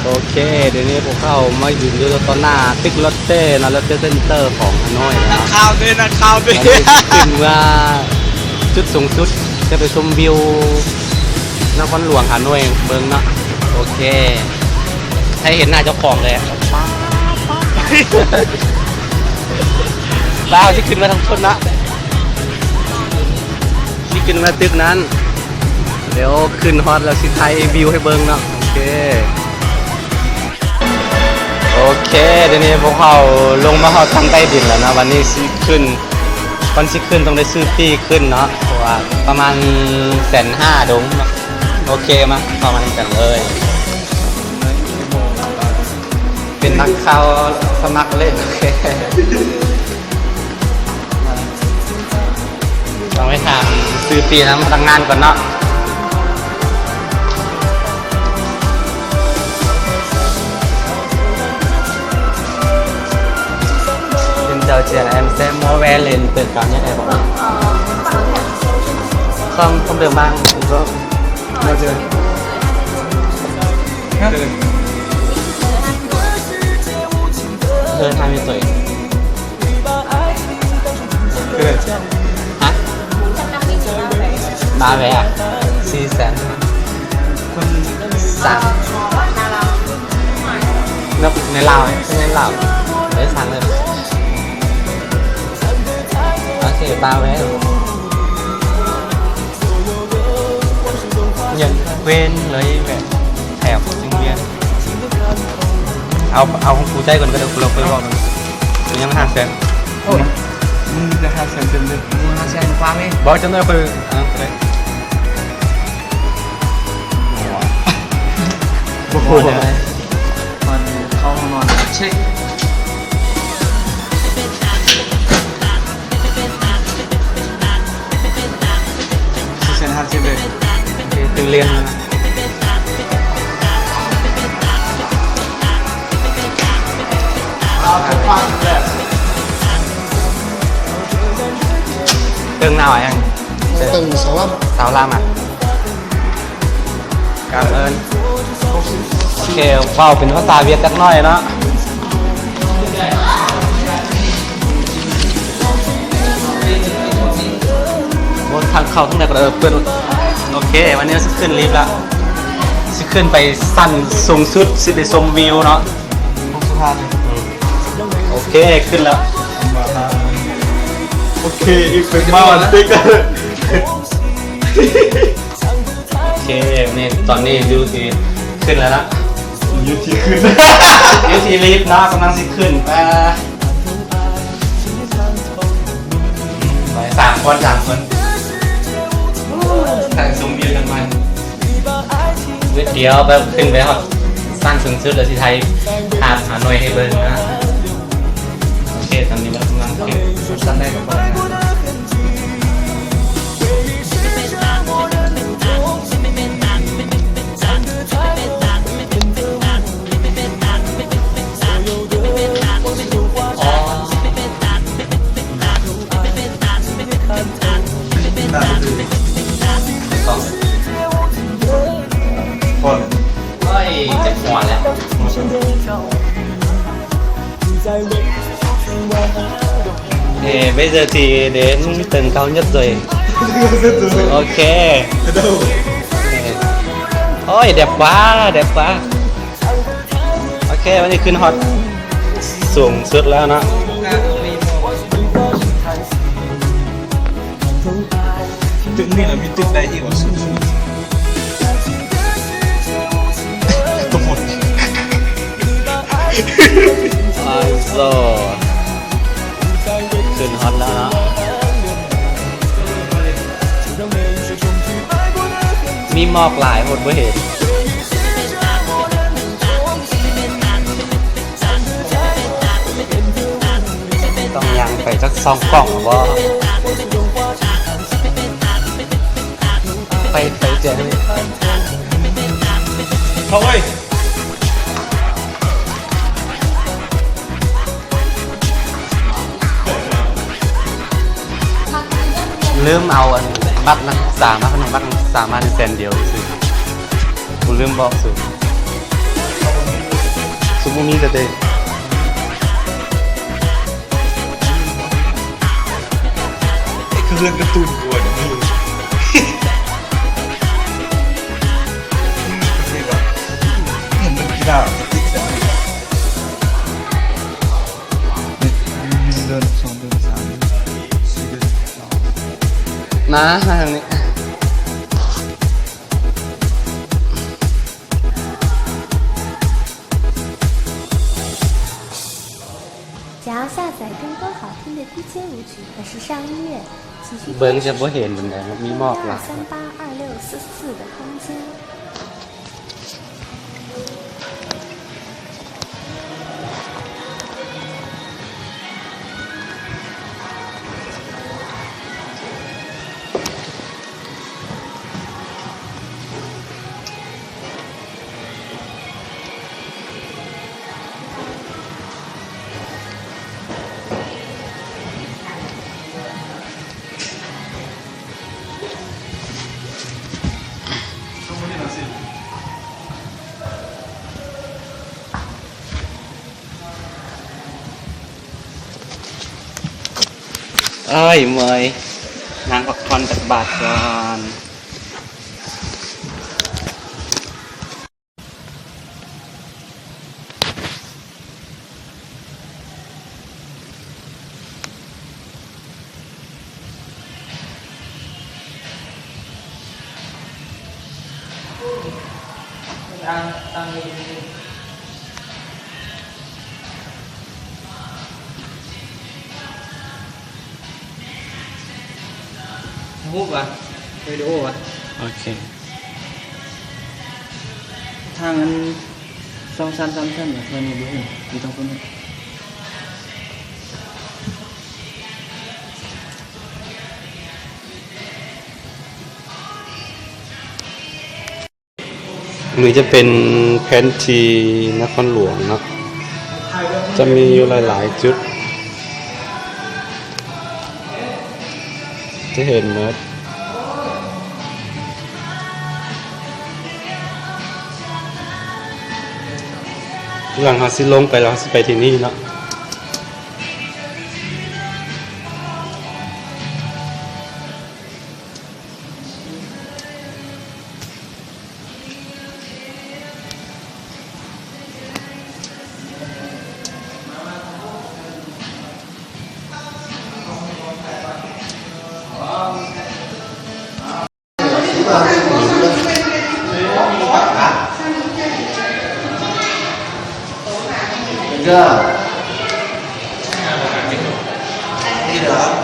โอเคเดี๋ยวนี้พวกเขามาอยู่ตอนหน้าติ๊กลอตเต้นะลอตเต้เซ็นเตอร์ของฮานอยนะ ข่าวดินักข่าวดิ ขึ้นว่าจุดสูงสุดจะไปชมวิวนครหลวงฮานอยเบิ้งเนาะโอเคให้เห็นหน้าเจ้าของเลยบ้าที่ขึ้นมาทั้งคนนะที่ขึ้นมาตึกนั้นเดี๋ยวขึ้นฮอตแล้วสิไทยวิวให้เบิ้งเนาะโอเคเดี๋ยวนี้พวกเขาลงมาเขาทางใต้ดินแล้วนะวันนี้สิขึ้นวันสิขึ้นต้องได้ซื้อปีขึ้นเนาะเพราะว่าประมาณ150,000ดงเนาะโอเคมาเข้ามากันเลยเป็นนักข่าวสมัครเล่นโอเคต้องไปถามซื้อปีนะพนักงานก่อนเนาะchào chị em sẽ mua vé lên từ cao nhất này bọn không được mang rồi bao giờ hơn 20 tuổi hả? 3 vé à? Si sen 3 nướcในลาวในลาวđể sang lên ok 3 vé nhận quên lấy về thẻ của sinh viênเอาของกูใจก่อนก็เดี๋ยวเราไปบอกมันยัง5 เซนมึงจะ5 เซนเลย5 เซนฟังไหมบอกจนได้ไปเลยโอ้โหมันเข้าห้องนอนเช็คtừ liên từng nào hả anh? Từng 65 65 à? Cảm ơn. Ok, vàoเป็นภาษาเวียดจักหน่อยเนาะบนทางเข้าทั้งในก็เปิดโอเควันนี้จะขึ้นลิฟต์แล้วจะขึ้นไปสั้นสูงสุดสิไปชมวิวเนาะโอเคขึ้นแล้วโอเคอีกเป็นบ้านติ๊กโอเคนี่ตอนนี้ยูทีขึ้นแล้วนะยูทีขึ้นยูทีลิฟต์เนาะกำลังสิขึ้นไป3 คนถ่ายซูมวิวกันมาเดี๋ยวไปขึ้นไปครับสร้างสูงสุดเลยที่ไทยหาหน่วยให้เบิ้งนะโอเคตอนนี้เรากำลังขึ้นสั้นได้กับเจ็บหัวแล้วbây giờ thì đến tầng cao nhất rồi ok ôi đẹp quá okวันนี้ขึ้นฮอตสูงสุดแล้วนะตึกนี่เรามีตึกใดที่ว่าสูงโซ่ขึ้นฮอตแล้วนะมีหมอกหลายหมดไม่เห็นต้องยังไปสัก2 กล่องว่าไปเจอเขาเว้ยลืมเอาบัตรนักศึกษามาขนมบัตรนักศึกษามาในเซนเดียวสิกูลืมบอกสุด บ่มีแต่เด้คือเรื่องการ์ตูนกวนนี่มันกีฬาติดกันเดิน2เดิน3 4เดิน2มาทางนี้ 想要下载更多好听的 DJ 舞曲和时尚音乐，请去 เบิ่งจะบ่เห็นปานใดมีหมอกหลาย 32382644的空间。เอ้ยเมยนางพักผ่อนตักบาทก่อนรูปวะวิดีโอวะ โอเค ทางนั้น2 3 3ชั้นแบบนี้ดูอยู่ตรงคนนี้ มือจะเป็นแผนที่นครหลวงเนาะจะมีอยู่หลายๆจุดจะเห็นหมดหลังเราสิลงไปเราสิไปที่นี่เนาะ这个，